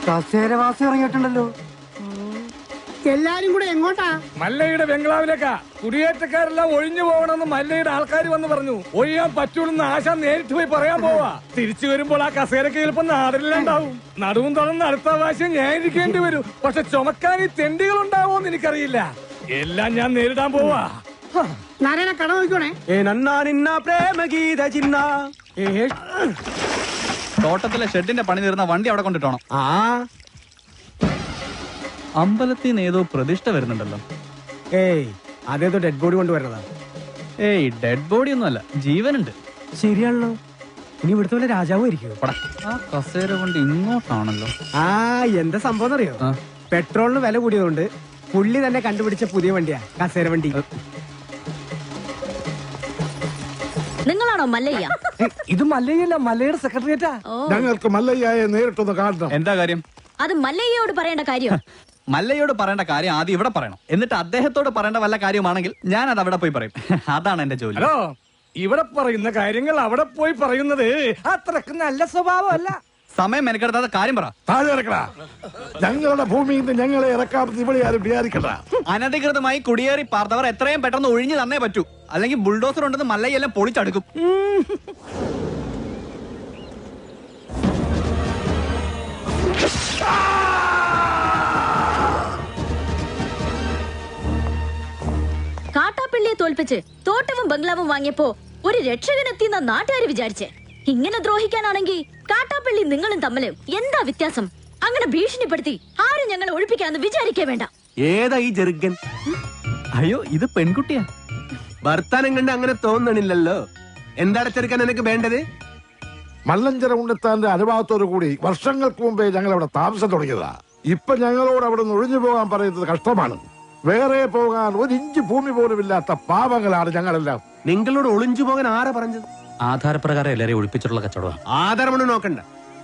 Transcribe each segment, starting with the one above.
കസേരവാസി ഇറങ്ങിയിട്ടുണ്ടല്ലോ. എല്ലാരും കൂടെ എങ്ങോട്ടാ? മല്ലയുടെ ബംഗ്ലാവിലേക്കാ. കുടിയേറ്റക്കാരെല്ലാം ഒഴിഞ്ഞു പോകണമെന്ന് മല്ലയുടെ ആൾക്കാർ വന്ന് പറഞ്ഞു. ഒഴിയാൻ പറ്റൂലെന്ന് ആശ നേരിട്ട് പോയി പറയാൻ പോവാ. തിരിച്ചു വരുമ്പോൾ ആ കസേരക്ക് ചിലപ്പോ നാടിലുണ്ടാവും. നടുവും തുറന്ന് അടുത്ത പ്രാവശ്യം ഞാൻ ഇരിക്കേണ്ടി വരും. പക്ഷെ ചുമക്കാൻ ഈ തെണ്ടികൾ ഉണ്ടാവോന്ന് എനിക്കറിയില്ല. എല്ലാം ഞാൻ നേരിടാൻ പോവാ. നാരായണ കട നോക്കണേ. തോട്ടത്തിലെ ഷെഡിന്റെ പണി തീർന്ന വണ്ടി അവിടെ കൊണ്ടിട്ടോണം. അമ്പലത്തിൽ നിന്ന് ഏതോ പ്രതിഷ്ഠ വരുന്നുണ്ടല്ലോ. അതേതോ ഡെഡ് ബോഡി കൊണ്ടുവരണതാ. ഡെഡ് ബോഡി ഒന്നുമല്ല, ജീവനുണ്ട്. ശരിയാണല്ലോ. ഇനി ഇവിടുത്തെ വല്ല രാജാവും ആയിരിക്കും. ആ കസേര കൊണ്ട് ഇങ്ങോട്ടാണല്ലോ. എന്താ സംഭവം അറിയോ? പെട്രോളിന് വില കൂടിയതുകൊണ്ട് പുള്ളി തന്നെ കണ്ടുപിടിച്ച പുതിയ വണ്ടിയാ കസേര വണ്ടി. നിങ്ങളാണോ മല്ലയ്യ? ഇത് മല്ലയ്യല്ല, മല്ലയുടെ സെക്രട്ടറിയേറ്റാ. ഞങ്ങൾക്ക് മല്ലയ്യയെ നേരിട്ടൊന്ന് കാണണം. എന്താ കാര്യം? അത് മല്ലയ്യയോട് പറയേണ്ട കാര്യം. മല്ലയോട് പറയേണ്ട കാര്യം ആദ്യം ഇവിടെ പറയണം. എന്നിട്ട് അദ്ദേഹത്തോട് പറയേണ്ട വല്ല കാര്യമാണെങ്കിൽ ഞാൻ അത് അവിടെ പോയി പറയും. അതാണ് എന്റെ ജോലി. ഹലോ, ഇവിടെ പറയുന്ന കാര്യങ്ങൾ അവിടെ പോയി പറയുന്നത് അത്രക്ക് നല്ല സ്വഭാവമല്ല. സമയം മെനക്കെടുത്താത്ത കാര്യം പറ. താഴെ ഇറക്കടാ. ഞങ്ങളുടെ ഭൂമിയിൽ നിന്ന് ഞങ്ങളെ ഇറക്കാമെന്ന് ഇവിടെ ആരും വിചാരിക്കണ്ട. അനധികൃതമായി കുടിയേറി പാർത്തവർ എത്രയും പെട്ടെന്ന് ഒഴിഞ്ഞു തന്നേ പറ്റൂ. അല്ലെങ്കിൽ ബുൾഡോസർ ഉണ്ടെന്ന് മല്ലയെല്ലാം പൊളിച്ചടുക്കും. കാട്ടാപ്പള്ളിയെ തോൽപ്പിച്ച് തോട്ടവും ബംഗ്ലാവും വാങ്ങിയപ്പോ ഒരു രക്ഷകനെത്തിയെന്ന നാട്ടുകാർ വിചാരിച്ചേ. ഇങ്ങനെ ദ്രോഹിക്കാനാണെങ്കിൽ കാട്ടാപ്പള്ളി നിങ്ങളും തമ്മില് എന്താ വ്യത്യാസം? അങ്ങനെ ഭീഷണിപ്പെടുത്തി ആരും ഞങ്ങളെ ഒഴിപ്പിക്കാന്ന് വിചാരിക്കേ വേണ്ട. ഏതാ ഈ ജെറുഗൻ? അയ്യോ, ഇത് പെൺകുട്ടിയാ. വർത്താനം കണ്ട് അങ്ങനെ തോന്നണില്ലല്ലോ. എന്താണ് ചെറുക്കാൻ എനിക്ക് വേണ്ടത്? മല്ലഞ്ചര ഉണ്ണിത്താന്റെ അനുഭവത്തോടു കൂടി വർഷങ്ങൾക്ക് മുമ്പേ ഞങ്ങൾ അവിടെ താമസം തുടങ്ങിയതാ. ഇപ്പൊ ഞങ്ങളോട് അവിടെ നിന്ന് ഒഴിഞ്ഞു പോകാൻ പറയുന്നത് കഷ്ടമാണ്. വേറെ പോകാൻ ഒരു ഇഞ്ച് ഭൂമി പോലും ഇല്ലാത്ത പാവങ്ങളാണ് ഞങ്ങളെല്ലാം. നിങ്ങളോട് ഒളിഞ്ചു പോകാൻ ആരാ പറഞ്ഞത്? ആധാരപ്രകാരം എല്ലാരെയും ഒഴിപ്പിച്ചിട്ടുള്ള കച്ചവടം. ആധാരമണ്ണ് നോക്കണ്ട.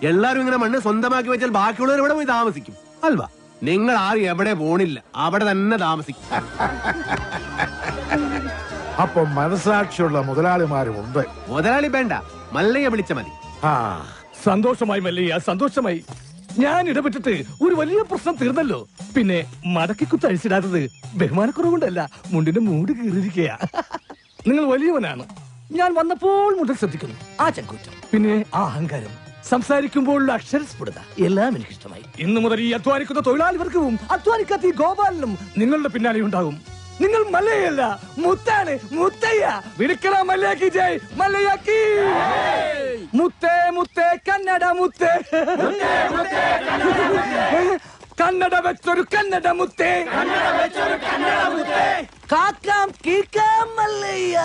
എല്ലാരും ഇങ്ങനെ മണ്ണ് സ്വന്തമാക്കി വെച്ചാൽ ബാക്കിയുള്ളവർ ഇവിടെ പോയി താമസിക്കും അൽവാ. നിങ്ങൾ ആരും എവിടെ പോണില്ല, അവിടെ തന്നെ താമസിക്കും. അപ്പൊ മനസാക്ഷിയുള്ള മുതലാളിമാരും ഉണ്ട്. മുതലാളി വേണ്ട, മല്ലയെ വിളിച്ച മതി. സന്തോഷമായി മല്ലയ്യ, സന്തോഷമായി. ഞാൻ ഇടപെട്ടിട്ട് ഒരു വലിയ പ്രശ്നം തീർന്നല്ലോ. പിന്നെ മടക്കി കുത്തഴിച്ചിടാത്തത് ബഹുമാനക്കുറവുകൊണ്ടല്ല, മുണ്ടിന്റെ മൂട് കീറിയിരിക്കുക. നിങ്ങൾ വലിയവനാണ്. ഞാൻ വന്നപ്പോൾ മുതൽ ശ്രദ്ധിക്കുന്നു ആ ചങ്കൂറ്റം, പിന്നെ ആ അഹങ്കാരം, സംസാരിക്കുമ്പോഴുള്ള അക്ഷരസ്ഫുടത എല്ലാം എനിക്ക് ഇഷ്ടമായി. ഇന്നു മുതൽ ഈ അധ്വാനിക്കുന്ന തൊഴിലാളി വർഗവും അധ്വാനിക്കാത്ത ഈ ഗോപാലനും നിങ്ങളുടെ പിന്നാലെ ഉണ്ടാകും. നിങ്ങൾ മല്ലയല്ല, മുത്താണ്, മുത്തയ്യ. വിളിക്കണ മല്ലയാക്കി ജയ്, മല്ലയാക്കി. മുത്തേ മുത്തേ കന്നഡ മുത്തേ, കന്നഡ വെച്ചൊരു കന്നഡ മുത്തേ, കാക്കാം കീക്കാം മല്ലയ്യ,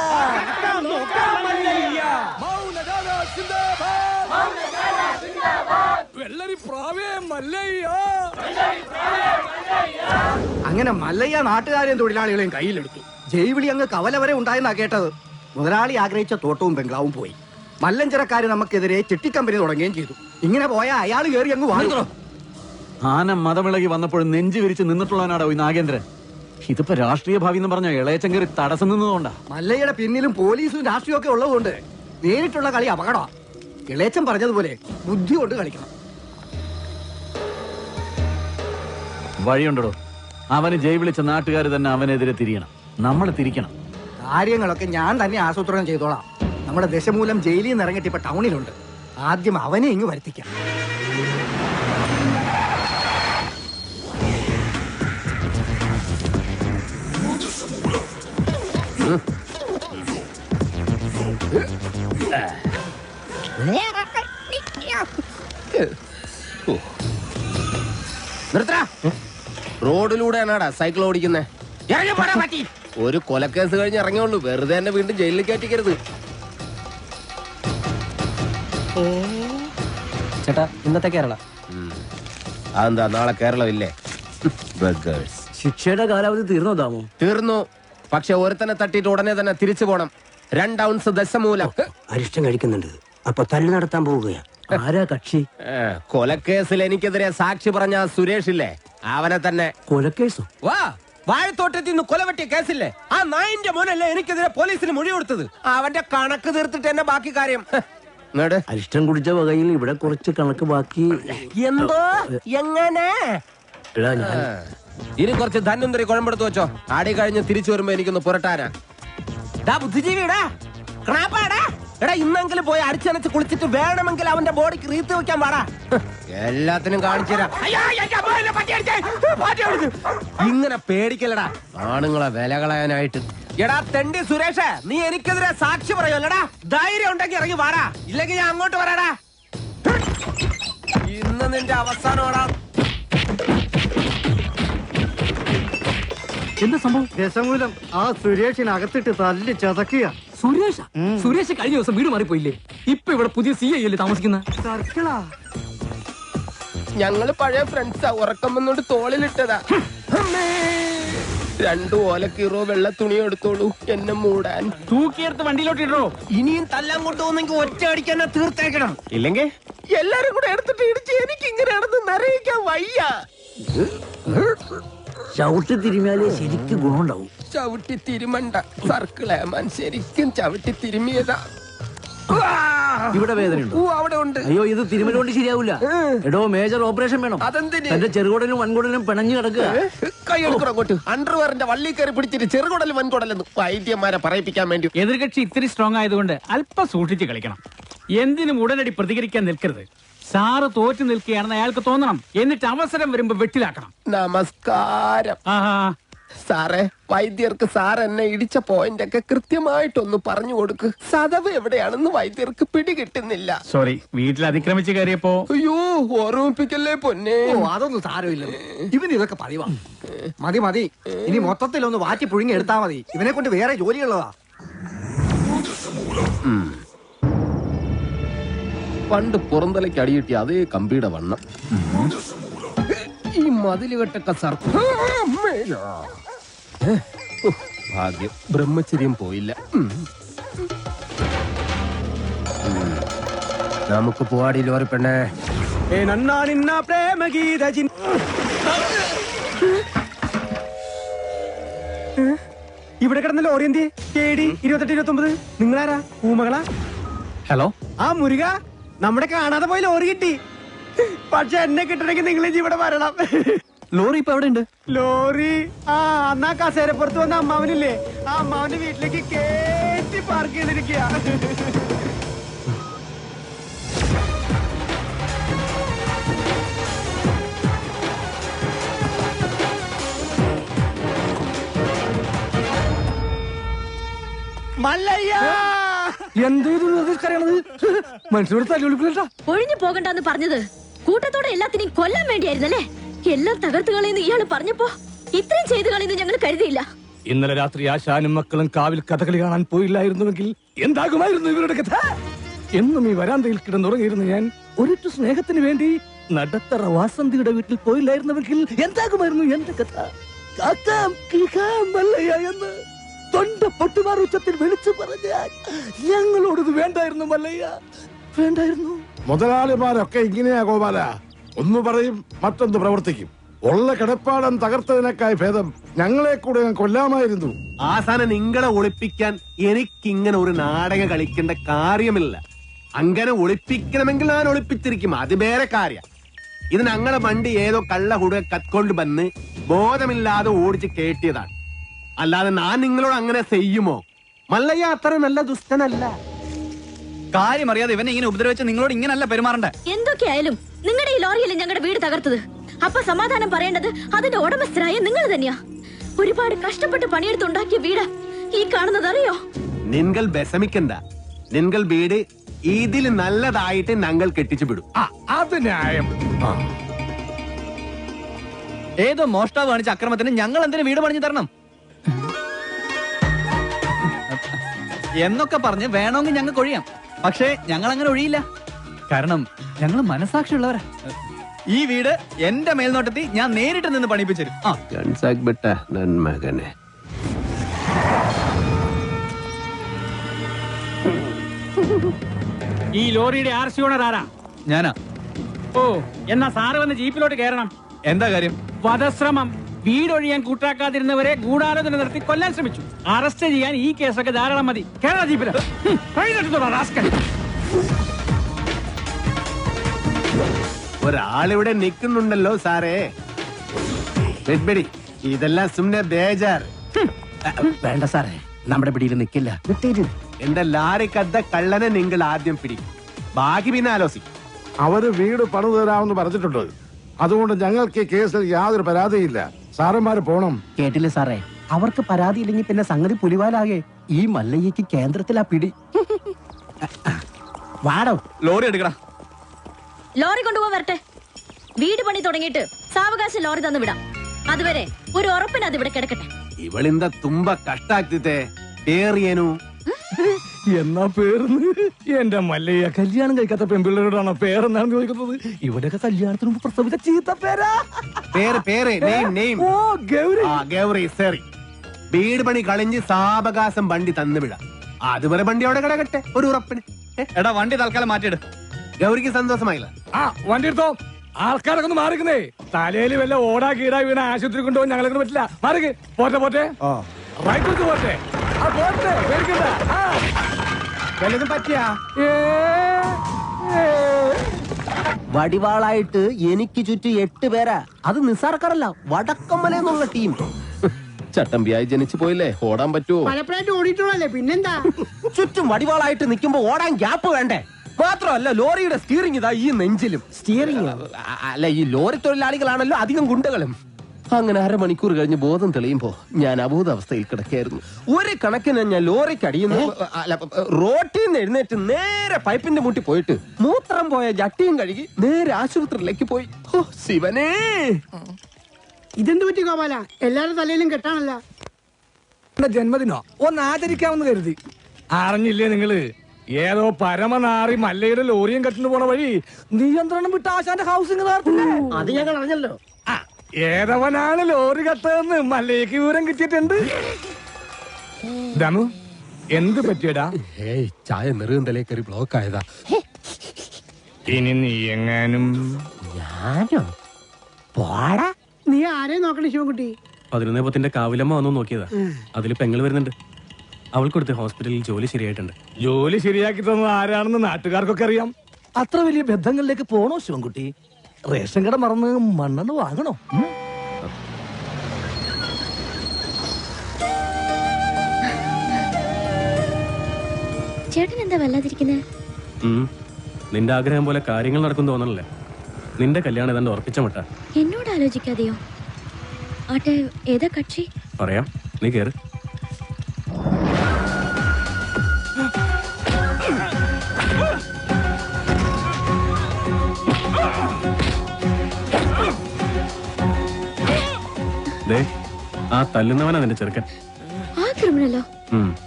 വെള്ളരി പ്രാവേ മല്ലയ്യ. അങ്ങനെ മല്ലയ്യ നാട്ടുകാരെയും തൊഴിലാളികളെയും കയ്യിലെടുത്തു. ജൈവിളി അങ്ങ് കവല വരെ ഉണ്ടായെന്നാ കേട്ടത്. മുതലാളി ആഗ്രഹിച്ച തോട്ടവും ബംഗ്ലാവും പോയി. മല്ലഞ്ചരക്കാര് നമുക്കെതിരെ ചിട്ടിക്കമ്പനി തുടങ്ങുകയും ചെയ്തു. ഇങ്ങനെ പോയാൽ അയാൾ കയറി അങ്ങ് വാങ്ങുന്നു. ആന മതമിളകി വന്നപ്പോഴും നെഞ്ചു വിരിച്ച് നിന്നിട്ടുള്ളവനാടോ ഈ നാഗേന്ദ്രൻ. ഇതിപ്പോ രാഷ്ട്രീയ ഭാവി എന്ന് പറഞ്ഞ ഇളയച്ചൻ കയറി തടസ്സം നിന്നതുകൊണ്ടാ. മല്ലയ്യയുടെ പിന്നിലും പോലീസും രാഷ്ട്രീയം ഒക്കെ ഉള്ളതുകൊണ്ട് നേരിട്ടുള്ള കളി അപകടമാണ്. ഇളയച്ചൻ പറഞ്ഞതുപോലെ ബുദ്ധി കൊണ്ട് കളിക്കണം. വഴിയുണ്ടോ? അവന് ജയ് വിളിച്ച നാട്ടുകാർ തന്നെ അവനെതിരെ തിരിയണം. നമ്മൾ തിരിക്കണം. കാര്യങ്ങളൊക്കെ ഞാൻ തന്നെ ആസൂത്രണം ചെയ്തോളാം. നമ്മുടെ ദശമൂലം ജയിലിൽ നിന്ന് ഇറങ്ങിയിട്ട് ഇപ്പൊ ടൗണിലുണ്ട്. ആദ്യം അവനെ ഇങ്ങ് വരുത്തിക്കാം. റോഡിലൂടെയാണാടാ സൈക്കിൾ ഓടിക്കുന്നേ? ഒരു കൊലക്കേസ് കഴിഞ്ഞ് ഇറങ്ങിയുള്ളൂ, വെറുതെ എന്നെ വീണ്ടും ജയിലിൽ കയറ്റിക്കരുത്. ചേട്ടാ, ഇന്നത്തെ കേരള അതെന്താ നാളെ കേരളമില്ലേ? ശിക്ഷയുടെ കാലാവധി തീർന്നോ താമോ? തീർന്നു. പക്ഷെ ഒരുത്തനെ തട്ടിയിട്ട് ഉടനെ തന്നെ തിരിച്ചു പോണം. 2 ഔൺസ് ദശമൂലം. അരിഷ്ടം കഴിക്കുന്നുണ്ട്. അപ്പൊ തല്ലു നടത്താൻ പോവുകയാ. ആരാ കക്ഷി? കൊലക്കേസിൽ എനിക്കെതിരെ സാക്ഷി പറഞ്ഞ സുരേഷ് ഇല്ലേ, അവനെ തന്നെ. കൊലക്കേസോ? വാ, വാഴത്തോട്ടത്തിൽ നിന്ന് കൊലവെട്ടിയ കേസില്ലേ, ആ നായിന്റെ മോനല്ലേ എനിക്കെതിരെ പോലീസിന് മൊഴി കൊടുത്തത്. അവന്റെ കണക്ക് തീർത്തിട്ട് എന്നെ ബാക്കി കാര്യം. ഇങ്ങട്. അരിഷ്ടം കുടിച്ച വകയിൽ ഇവിടെ കുറച്ച് കണക്ക് ബാക്കി. എന്തോ എങ്ങനെ എടാ ഞാൻ ഇനി കുറച്ച് ധന്വന്തരി കുഴമ്പെടുത്ത് വെച്ചോ. ആടി കഴിഞ്ഞ് തിരിച്ചു വരുമ്പോ എനിക്കൊന്ന് പുരട്ടാനാ. ബുദ്ധിജീവിടാ ക്രാപ്പാടാ. എടാ ഇന്നെങ്കിലും പോയി അടിച്ചനച്ച് കുളിച്ചിട്ട് വേണമെങ്കിൽ അവന്റെ ബോഡിക്ക് റീത്ത് വെക്കാൻ പാടാ. എല്ലാത്തിനും കാണിച്ചു തരാം. ഇങ്ങനെ പേടിക്കലടാ ആണുങ്ങളെ വില കളയാനായിട്ട്. എടാ തെണ്ടി സുരേഷ്, നീ എനിക്കെതിരെ സാക്ഷി പറയുമല്ലടാ. ധൈര്യം ഉണ്ടെങ്കിൽ ഇറങ്ങി വാടാ, ഇല്ലെങ്കിൽ ഞാൻ അങ്ങോട്ട് വരാടാ. ഇന്ന് നിന്റെ അവസാനമാടാ. എന്താ സംഭവം? രസമൂലം ആ സുരേഷിനകത്തിട്ട് തല്ലി ചതക്കുക. സുരേഷ് കഴിഞ്ഞ ദിവസം വീട് മാറിപ്പോയില്ലേ? ഇപ്പൊ ഇവിടെ പുതിയ CI അല്ലേ താമസിക്കുന്ന? സർക്കിളാ. ഞങ്ങള് പഴയ ഫ്രണ്ട്സാ. ഉറക്കം വന്നോണ്ട് തോളിലിട്ടതാ. 2 ഓലക്കീറോ വെള്ള തുണി എടുത്തോളൂ എന്നെ മൂടാൻ. തൂക്കിയെടുത്ത് വണ്ടിയിലോട്ട് ഇടോ. ഇനിയും തല്ലാൻ കൊണ്ടുപോകുന്നെങ്കിൽ ഒറ്റ അടിക്കാൻ തീർത്തേക്കണം. ഇല്ലെങ്കിൽ എല്ലാരും കൂടെ എടുത്തിട്ട് ഇടിച്ച് എനിക്ക് ഇങ്ങനെയാണെന്ന് നിറയിക്കാൻ വയ്യ. ചവിട്ടി തിരുമിയാലേ ശരിക്കും ഗുണമുണ്ടാവും. ചവിട്ടി തിരുമണ്ട സർക്കിളേമാൻ, ശരിക്കും ചവിട്ടി തിരുമിയതാ. ഇവിടെ വേദനയുണ്ടോ? അവിടെ ഉണ്ട്. അയ്യോ, ഇത് തിരുമല കൊണ്ട് ശരിയാവൂല. എടോ, മേജർ ഓപ്പറേഷൻ വേണം. അതെന്തിന്? എന്റെ ചെറുകുടലും വൻകുടലും പിണഞ്ഞു കിടക്കുക. കൈ എടുക്കണം അങ്ങോട്ട്. അണ്ടർവെയറിന്റെ വള്ളി കയറി പിടിച്ചിട്ട് ചെറുകുടലും വൻകുടലെന്ന് വൈദ്യന്മാരെ പറയിപ്പിക്കാൻ വേണ്ടി. എതിർകക്ഷി ഇത്തിരി സ്ട്രോങ് ആയതുകൊണ്ട് അല്പം സൂക്ഷിച്ച് കളിക്കണം. എന്തിനും ഉടനടി പ്രതികരിക്കാൻ നിൽക്കരുത്. സാറ് തോറ്റു നിൽക്കുകയാണെന്ന് അയാൾക്ക് തോന്നണം. എന്നിട്ട് അവസരം വരുമ്പോ വെട്ടിലാക്കണം. നമസ്കാരം സാറേ. വൈദ്യർക്ക് സാർ എന്നെ ഇടിച്ച പോയിന്റ് ഒക്കെ കൃത്യമായിട്ടൊന്ന് പറഞ്ഞു കൊടുക്ക്. സദവ് എവിടെയാണെന്ന് വൈദ്യർക്ക് പിടികിട്ടുന്നില്ല. സോറി, വീട്ടിൽ അതിക്രമിച്ച് കയറിയപ്പോ. അയ്യോ, ഓർമ്മിപ്പിക്കല്ലേ പൊന്നെ. ഓ, അതൊന്നും സാരമില്ല. ഇവന് ഇതൊക്കെ പതിവാ. മതി മതി, ഇനി മൊത്തത്തിലൊന്ന് വാറ്റി പുഴുങ്ങി എടുത്താ മതി. ഇവനെ കൊണ്ട് വേറെ ജോലിയുള്ളതാ. പണ്ട് പുറന്തലയ്ക്ക് അടിയിട്ടി അതേ കമ്പിയുടെ വണ്ണം. ഈ മതിലുകെട്ടൊക്കെ ഭാഗ്യം, ബ്രഹ്മചര്യം പോയില്ല. നമുക്ക് പോവാടി ലോറി പെണ്ണേ. ഇവിടെ കിടന്ന ലോറി എന്തി KD 2829. നിങ്ങളാരാ? ഊമകളാ? ഹലോ, ആ മുരുക, നമ്മുടെ കാണാതെ പോയി ലോറി കിട്ടി. പക്ഷെ എന്നെ കിട്ടണമെങ്കിൽ നിങ്ങൾ ഇവിടെ വരണം. ലോറി ഇപ്പൊ എവിടെ ഉണ്ട്? ലോറി അന്നാ കസേരപ്പുറത്ത് വന്ന അമ്മാവനില്ലേ, ആ അമ്മാവന്റെ വീട്ടിലേക്ക് കേറ്റി പാർക്ക് ചെയ്തിരിക്കുക. മല്ലയ്യ, മനുഷ്യനോട് തല്ലുവിളിക്കില്ല. ഒഴിഞ്ഞു പോകണ്ടെന്ന് പറഞ്ഞത് കൂട്ടത്തോടെ എല്ലാത്തിനെയും കൊല്ലാൻ വേണ്ടിയായിരുന്നല്ലേ? എല്ലാം തകർത്ത് കളയുന്ന ഇയാള് പറഞ്ഞപ്പോ ഇത്രയും ചെയ്തു കളയുന്നു ഞങ്ങൾ കരുതിയില്ല. ഇന്നലെ രാത്രി ആശാനും മക്കളും കാവിൽ കഥകളി കാണാൻ പോയില്ലായിരുന്നുവെങ്കിൽ എന്താകുമായിരുന്നു ഇവരുടെ കഥ? എന്നും ഈ വരാന്തയിൽ കിടന്നുറങ്ങിയിരുന്നു ഞാൻ. ഒരിറ്റു സ്നേഹത്തിന് വേണ്ടി നടത്തറ വാസന്തിയുടെ വീട്ടിൽ പോയില്ലായിരുന്നുവെങ്കിൽ എന്താകുമായിരുന്നു എന്റെ കഥ? കാക്കാം കിളിക്കാം മല്ലയ്യ എന്ന് തൊണ്ട പൊട്ടുമാർ ഉച്ചത്തിൽ വിളിച്ചു പറഞ്ഞാൽ ഞങ്ങളോടത് വേണ്ടായിരുന്നു മല്ലയ്യ, വേണ്ടായിരുന്നു. മുതലാളിമാരൊക്കെ ഇങ്ങനെയാ ഗോപാല. ഒന്ന് പറയും, മറ്റൊന്ന് പ്രവർത്തിക്കും. ഉള്ള കിടപ്പാടം തകർത്തതിനേക്കായി ഭേദം ഞങ്ങളെ കൂടെ കൊല്ലാമായിരുന്നു. ആസാനം നിങ്ങളെ ഒളിപ്പിക്കാൻ എനിക്കിങ്ങനെ ഒരു നാടകം കളിക്കേണ്ട കാര്യമില്ല. അങ്ങനെ ഒളിപ്പിക്കണമെങ്കിൽ ഞാൻ ഒളിപ്പിച്ചിരിക്കും, അത് വേറെ കാര്യം. ഇത് ഞങ്ങളെ വണ്ടി ഏതോ കള്ള കുടുക കത്കൊണ്ട് വന്ന് ബോധമില്ലാതെ ഓടിച്ച് കേട്ടിയതാണ്. അല്ലാതെ ഞാൻ നിങ്ങളോട് അങ്ങനെ ചെയ്യുമോ? മല്ലയ്യ അത്ര നല്ല ദുഷ്ടനല്ല. കാര്യം അറിയാതെ ഇവനെ ഇങ്ങനെ ഉപദ്രവിച്ച് നിങ്ങളോട് ഇങ്ങനല്ല പെരുമാറണ്ടേ. എന്തൊക്കെയായാലും നിങ്ങളുടെ ഈ ലോറിയല്ലേ ഞങ്ങളുടെ വീട് തകർത്തത്. അപ്പൊ സമാധാനം പറയേണ്ടത് അതിന്റെ ഉടമസ്ഥരായ നിങ്ങൾ തന്നെയാ. ഒരുപാട് കഷ്ടപ്പെട്ട് പണിയെടുത്തുണ്ടാക്കിയ വീട് ഈ കാണുന്നത് അറിയോ? നിങ്ങൾ വിഷമിക്കണ്ട. നിങ്ങൾ വീട് ഇതിൽ നല്ലതായിട്ട് ഞങ്ങൾ കെട്ടിച്ചു വിടും. അത് ന്യായം. ഏതോ മോഷ്ടാവ് കാണിച്ച അക്രമത്തിന് ഞങ്ങൾ എന്തിനു വീട് പണിഞ്ഞു തരണം എന്നൊക്കെ പറഞ്ഞ് വേണമെങ്കിൽ ഞങ്ങൾക്ക് ഒഴിയാം. പക്ഷേ ഞങ്ങൾ അങ്ങനെ ഒഴിയില്ല. കാരണം ഞങ്ങൾ മനസാക്ഷിയുള്ളവരാ. ഈ വീട് എന്റെ മേൽനോട്ടത്തിൽ ഞാൻ നേരിട്ട് നിന്ന് പണിപ്പിച്ചു തരും. മകനെ ഈ ലോറിയുടെ RC ഓണർ ആരാ? ഞാനാ. ഓ, എന്നാ സാറ് വന്ന് ജീപ്പിലോട്ട് കയറണം. എന്താ കാര്യം? വധശ്രമം. വീടൊഴിയാൻ കൂട്ടാക്കാതിരുന്നവരെ ഗൂഢാലോചന നടത്തി കൊല്ലാൻ ശ്രമിച്ചു. അറസ്റ്റ് ചെയ്യാൻ ഈ കേസൊക്കെ ധാരാളം മതി. കേരള ജീപ്പില് ഒരാളിവിടെ നിൽക്കുന്നുണ്ടല്ലോ സാറേ. വെഡ്ബെടി, ഇതെല്ലാം സുമ്നെ ബേജാർ. വേണ്ട സാറേ, നമ്മുടെ പിടിയിൽ നിൽക്കില്ല. എന്റെ ലാറിക്കദ്ദ കള്ളനെ നിങ്ങൾ ആദ്യം പിടിക്കും, ബാക്കി പിന്നെ ആലോചിക്കും. അവര് വീട് പണിതു തരാമെന്ന് പറഞ്ഞിട്ടുണ്ട്. അതുകൊണ്ട് ഞങ്ങൾക്ക് ഈ കേസിൽ യാതൊരു പരാതിയില്ല. സാറന്മാര് പോണം. കേട്ടില്ലേ സാറേ, അവർക്ക് പരാതിയില്ലെങ്കിൽ പിന്നെ സംഗതി പുലിവാലാകെ. ഈ മല്ലയ്യക്ക് കേന്ദ്രത്തിലാ പിടി. വാടോ. ലോറി എടുക്കടാ. ലോറി കൊണ്ടുപോകാൻ വരട്ടെ. വീട് പണി തുടങ്ങിയിട്ട് സാവകാശം ലോറി തന്നു വിടാം. അതുവരെ ഒരു ഉറപ്പിന് അത് ഇവിടെ കിടക്കട്ടെ. ഇവളിന്ത തുമ്പ കഷ്ടാക്കിത്തെ പേറിയനു. എന്നാ പേർന്ന് എന്റെ മല്ലയ്യ കല്യാണം കഴിക്കാത്ത പെൺപിള്ളേരോടാണോ പേരെന്നാണ് ചോദിക്കുന്നത്? ഇവിടെയൊക്കെ കല്യാണത്തിന് മുമ്പ് പ്രസവിച്ച ചീത്ത പേരാ. പേര് നെയിം. ഓ ഗൗരി. ഗൗരി സറി. വീട് പണി കളിഞ്ഞ് സാവകാശം വണ്ടി തന്നു വിടാം. അതുവരെ വണ്ടി അവിടെ കിടക്കട്ടെ ഒരു ഉറപ്പിന്. എടാ വണ്ടി തൽക്കാലം മാറ്റിയിട്. ഗൗരിക്ക് സന്തോഷമായില്ല. ആ വണ്ടി എടുത്തോ. ആൾക്കാരൊക്കെ ഒന്ന് മാറിക്കുന്നേ. തലയിൽ വല്ല ഓടാ കീടാ വീണ ആശുപത്രി കൊണ്ടുപോകാൻ ഞങ്ങളെ പറ്റില്ല. മാറിക്ക്. പോട്ടെ റൈറ്റ് പോട്ടെ. പേടിക്കണ്ട. വല്ലതും പറ്റിയാ? വടിവാളായിട്ട് എനിക്ക് ചുറ്റും 8 പേരാ. അത് നിസ്സാർക്കാരല്ല, വടക്കമ്മല എന്നുള്ള ടീം. ചട്ടമ്പിയായി ജനിച്ചു പോയില്ലേ, ഓടാൻ പറ്റുമോ? പലപ്പോഴായിട്ട് ഓടിയിട്ടുള്ളല്ലേ, പിന്നെന്താ? ചുറ്റും വടിവാളായിട്ട് നിൽക്കുമ്പോ ഓടാൻ ഗ്യാപ്പ് വേണ്ടേ? മാത്രമല്ല ലോറിയുടെ സ്റ്റിയറിംഗ് ഇതാ ഈ നെഞ്ചിലും. സ്റ്റിയറിംഗ് അല്ല, ഈ ലോറി തൊഴിലാളികളാണല്ലോ അധികം ഗുണ്ടകളും. അങ്ങനെ അരമണിക്കൂർ കഴിഞ്ഞ് ബോധം തെളിയുമ്പോ ഞാൻ അബോധാവസ്ഥയിൽ കിടക്കായിരുന്നു. ഒരു കണക്കിന് ഞാൻ ലോറിക്ക് അടിയുന്നു. റോട്ടിൽ നിന്ന് എഴുന്നേറ്റ് നേരെ പൈപ്പിന്റെ മുട്ടി പോയിട്ട് മൂത്രം പോയ ജട്ടിയും കഴുകി നേരെ ആശുപത്രിയിലേക്ക് പോയി. ഓ ശിവനേ, ഇതെന്ത് പറ്റി ഗോപാല? എല്ലാരും തലയിലും കെട്ടാണല്ല. ജന്മദിനോ ഒന്ന് ആചരിക്കാമെന്ന് കരുതി. അറിഞ്ഞില്ലേ നിങ്ങള്? ഏതോ പരമനാറി മല്ലയുടെ ലോറിയും കെട്ടിന് പോണ വഴി നിയന്ത്രണം വിട്ട ആശാന്റെ ഹൗസിംഗ് നടത്തില്ലേ? അത് ഞങ്ങൾ അറിഞ്ഞല്ലോ. ഏതവനാണ് ലോറി കെട്ടതെന്ന് മല്ലയ്ക്ക് വിവരം കിട്ടിയിട്ടുണ്ട്. ദമു, എന്ത് പറ്റിയടാ? ചായ നെറുകന്തലേ കയറി ബ്ലോക്ക് ആയതാ. ഇനി നീ എങ്ങാനും ഞാനോ? പോടാ. നീ ആരെയും നോക്കണേ ശിവൻകുട്ടി? 11 കാവിലമ്മ വന്നു നോക്കിയതാ. അതിൽ പെങ്ങൾ വരുന്നുണ്ട്. അവൾക്കൊടുത്ത് ഹോസ്പിറ്റലിൽ ജോലി ശരിയായിട്ടുണ്ട്. ജോലി ശരിയാക്കി തന്നത് ആരാണെന്ന് നാട്ടുകാർക്കൊക്കെ അറിയാം. അത്ര വലിയ ബന്ധങ്ങളിലേക്ക് പോണോ ശിവൻകുട്ടി? റേഷൻ കട മറന്ന് മണ്ണെണ്ണ വാങ്ങണോ? ചേട്ടൻ എന്താ വല്ലാതിരിക്കുന്നേ? നിന്റെ ആഗ്രഹം പോലെ കാര്യങ്ങൾ നടക്കും തോന്നണല്ലേ? നിന്റെ കല്യാണം ഏതാണ്ട് ഉറപ്പിച്ച മട്ട. എന്നോട് ആലോചിക്കാതെയോ? ആട്ടെ, ഏതാ കക്ഷി? പറയാം, നീ കേറ്. ആ തല്ലുന്നവനാ നിന്റെ ചെറുക്കൻ. ആ ക്രിമിനലോ?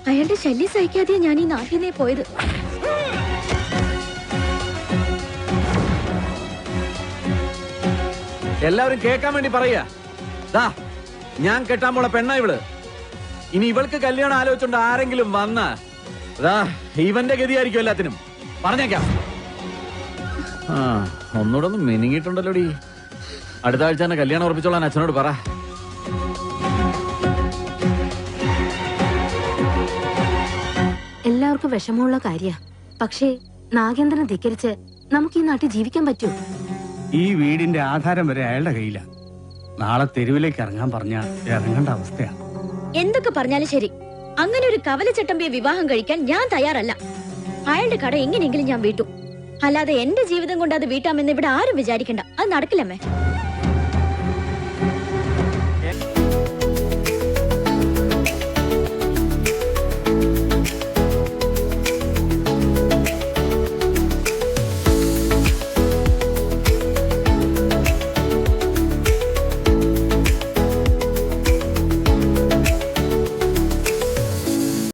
അയാളുടെ ശല്യം സഹിക്കാതെയാ ഞാൻ ഈ നാട്ടിൽ നിന്നേ പോയത്. എല്ലാവരും കേൾക്കാൻ വേണ്ടി പറയാ, ഞാൻ കെട്ടാൻ പോള പെണ്ണ ഇവള്. ഇനി ഇവൾക്ക് കല്യാണം ആലോചിച്ചോണ്ട് ആരെങ്കിലും വന്ന ഇവന്റെ ഗതിയായിരിക്കും എല്ലാത്തിനും. പറഞ്ഞേക്കാം. ഒന്നുകൂടെ ഒന്ന് മെനിങ്ങിട്ടുണ്ടല്ലോടി. അടുത്ത ആഴ്ച തന്നെ കല്യാണം ഉറപ്പിച്ചോളാൻ അച്ഛനോട് പറ. എല്ലാവർക്കും വിഷമമുള്ള കാര്യ. പക്ഷേ നാഗേന്ദ്രനെ ധിക്കരിച്ച് നമുക്ക് ഈ നാട്ടിൽ ജീവിക്കാൻ പറ്റൂ? ഈ വീടിന്റെ ആധാരം വരെ അയാളുടെ കയ്യില. നാളെ തെരുവിലേക്ക് ഇറങ്ങാൻ പറഞ്ഞ ഇറങ്ങേണ്ട അവസ്ഥയാണ്. എന്തൊക്കെ പറഞ്ഞാലും ശരി, അങ്ങനെ ഒരു കവലച്ചട്ടമ്പിയെ വിവാഹം കഴിക്കാൻ ഞാൻ തയ്യാറല്ല. അയാളുടെ കട എങ്ങനെയെങ്കിലും ഞാൻ വീട്ടും. അല്ലാതെ എന്റെ ജീവിതം കൊണ്ട് അത് വീട്ടാമെന്ന് ഇവിടെ ആരും വിചാരിക്കണ്ട. അത് നടക്കില്ലമ്മേ.